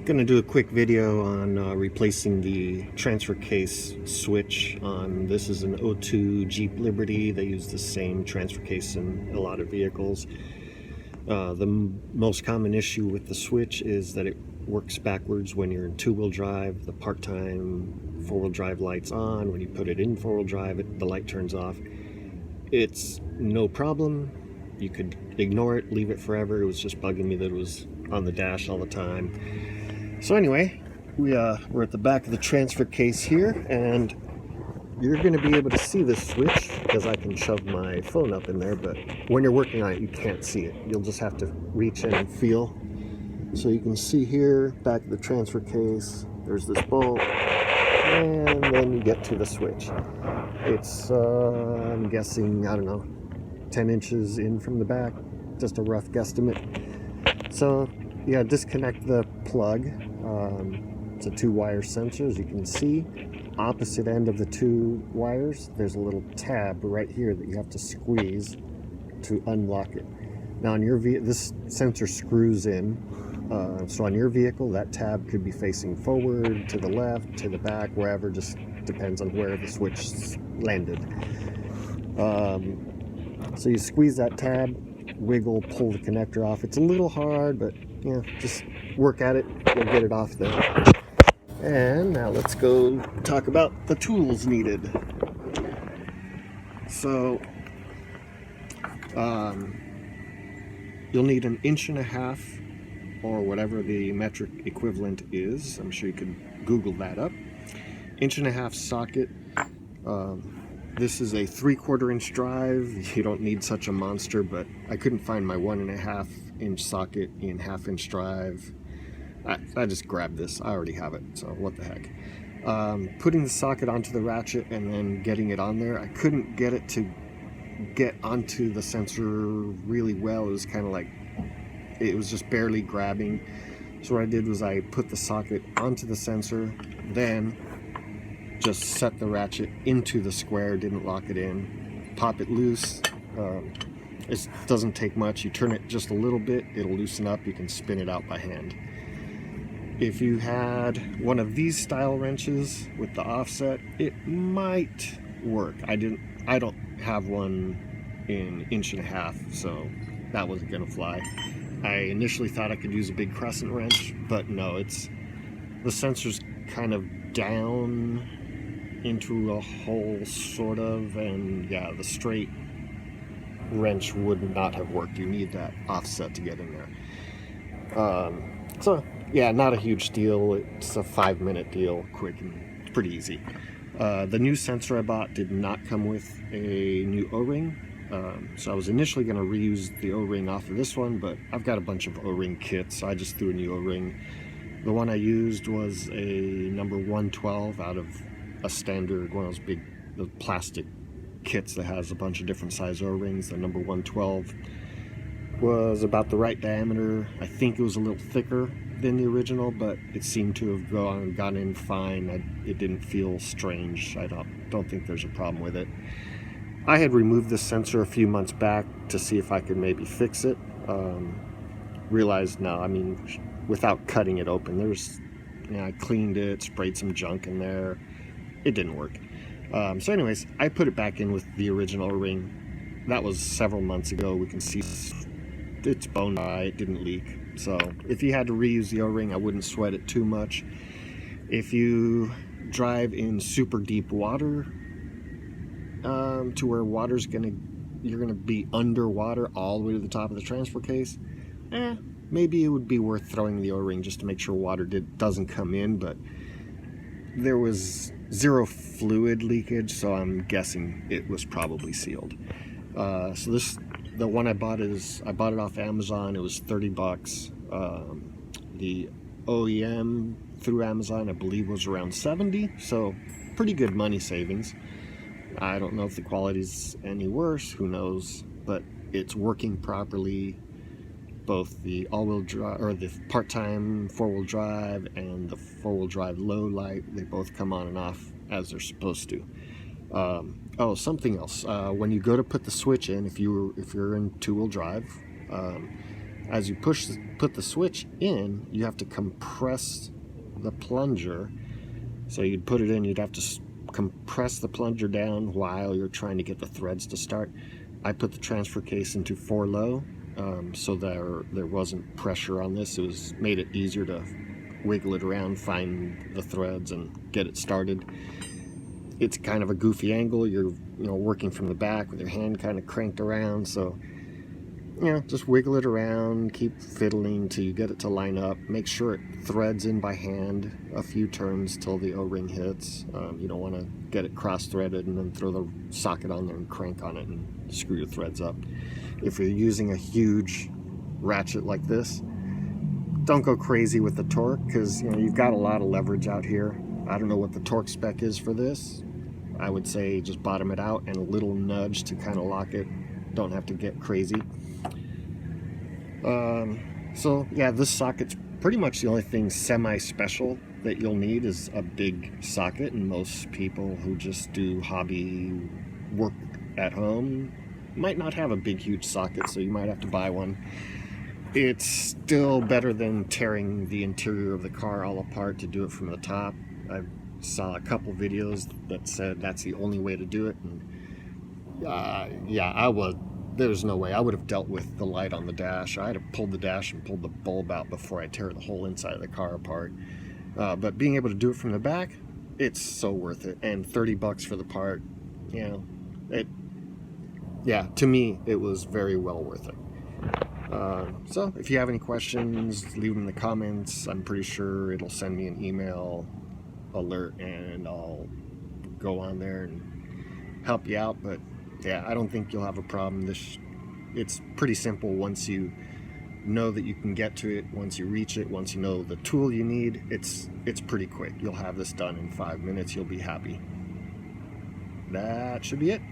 Gonna do a quick video on replacing the transfer case switch on this is an O2 Jeep Liberty. They use the same transfer case in a lot of vehicles. The most common issue with the switch is that it works backwards when you're in two-wheel drive. The part-time four-wheel drive light's on. When you put it in four-wheel drive, the light turns off. It's no problem. You could ignore it, leave it forever. It was just bugging me that it was on the dash all the time. So anyway, we're at the back of the transfer case here, and you're going to be able to see this switch because I can shove my phone up in there, but when you're working on it, you can't see it. You'll just have to reach in and feel. So you can see here, back of the transfer case, there's this bolt, and then you get to the switch. It's, I'm guessing, I don't know, 10 inches in from the back, just a rough guesstimate. So yeah, disconnect the plug. It's a 2-wire sensor, as you can see. Opposite end of the 2 wires, there's a little tab right here that you have to squeeze to unlock it. Now on your this sensor screws in, so on your vehicle that tab could be facing forward, to the left, to the back, wherever, just depends on where the switch landed. So you squeeze that tab, wiggle, pull the connector off. It's a little hard, but yeah, just work at it, you'll get it off there. And now let's go talk about the tools needed. So you'll need an 1.5 inch or whatever the metric equivalent is. I'm sure you could Google that up. 1.5 inch socket. This is a 3/4 inch drive. You don't need such a monster, but I couldn't find my 1.5 inch socket in 1/2 inch drive. I just grabbed this. I already have it, so what the heck. Putting the socket onto the ratchet and then getting it on there, I couldn't get it to get onto the sensor really well. It was kind of like, it was just barely grabbing. So what I did was I put the socket onto the sensor, then just set the ratchet into the square, didn't lock it in, pop it loose. It doesn't take much. You turn it just a little bit, it'll loosen up. You can spin it out by hand. If you had one of these style wrenches with the offset, it might work. I don't have one in 1.5 inch, so that wasn't gonna fly. I initially thought I could use a big crescent wrench, but no, the sensor's kind of down into a hole, sort of, and yeah, the straight wrench would not have worked. You need that offset to get in there. So yeah, not a huge deal. It's a 5-minute deal, quick and pretty easy. The new sensor I bought did not come with a new O-ring, so I was initially going to reuse the O-ring off of this one, but I've got a bunch of O-ring kits, so I just threw a new O-ring. The one I used was a number 112 out of a standard, one of those big the plastic kits that has a bunch of different size O-rings. The number 112 was about the right diameter. I think it was a little thicker than the original, but it seemed to have gone in fine. It didn't feel strange. I don't think there's a problem with it. I had removed this sensor a few months back to see if I could maybe fix it. Realized no, I mean, without cutting it open, I cleaned it, sprayed some junk in there. It didn't work. So anyways, I put it back in with the original ring. That was several months ago. We can see it's bone dry, it didn't leak. So if you had to reuse the O-ring, I wouldn't sweat it too much. If you drive in super deep water, to where you're gonna be underwater all the way to the top of the transfer case, maybe it would be worth throwing the O-ring just to make sure water doesn't come in, but there was 0 fluid leakage, so I'm guessing it was probably sealed. So the one I bought it off Amazon. It was $30. The OEM through Amazon, I believe, was around $70, so pretty good money savings. I don't know if the quality's any worse, who knows, but it's working properly. Both the all-wheel drive, or the part-time four-wheel drive, and the four-wheel drive low light, they both come on and off as they're supposed to. Oh, something else. When you go to put the switch in, if you're in two-wheel drive, as you put the switch in, you have to compress the plunger. So you'd put it in, you'd have to compress the plunger down while you're trying to get the threads to start. I put the transfer case into 4 low, so there wasn't pressure on this. It made it easier to wiggle it around, find the threads, and get it started. It's kind of a goofy angle. You're working from the back with your hand kind of cranked around, so just wiggle it around, keep fiddling till you get it to line up. Make sure it threads in by hand a few turns till the O-ring hits. You don't want to get it cross-threaded and then throw the socket on there and crank on it and screw your threads up. If you're using a huge ratchet like this, don't go crazy with the torque, because you've got a lot of leverage out here. I don't know what the torque spec is for this. I would say just bottom it out and a little nudge to kind of lock it. Don't have to get crazy. So yeah, this socket's pretty much the only thing semi-special that you'll need is a big socket, and most people who just do hobby work at home might not have a big huge socket, so you might have to buy one. It's still better than tearing the interior of the car all apart to do it from the top. I saw a couple videos that said that's the only way to do it, and yeah, there's no way. I would have dealt with the light on the dash. I'd have pulled the dash and pulled the bulb out before I tear the whole inside of the car apart. But being able to do it from the back, it's so worth it. And $30 for the part, to me, it was very well worth it. So if you have any questions, leave them in the comments. I'm pretty sure it'll send me an email alert and I'll go on there and help you out. But yeah, I don't think you'll have a problem. It's pretty simple once you know that you can get to it, once you reach it, once you know the tool you need. It's pretty quick. You'll have this done in 5 minutes. You'll be happy. That should be it.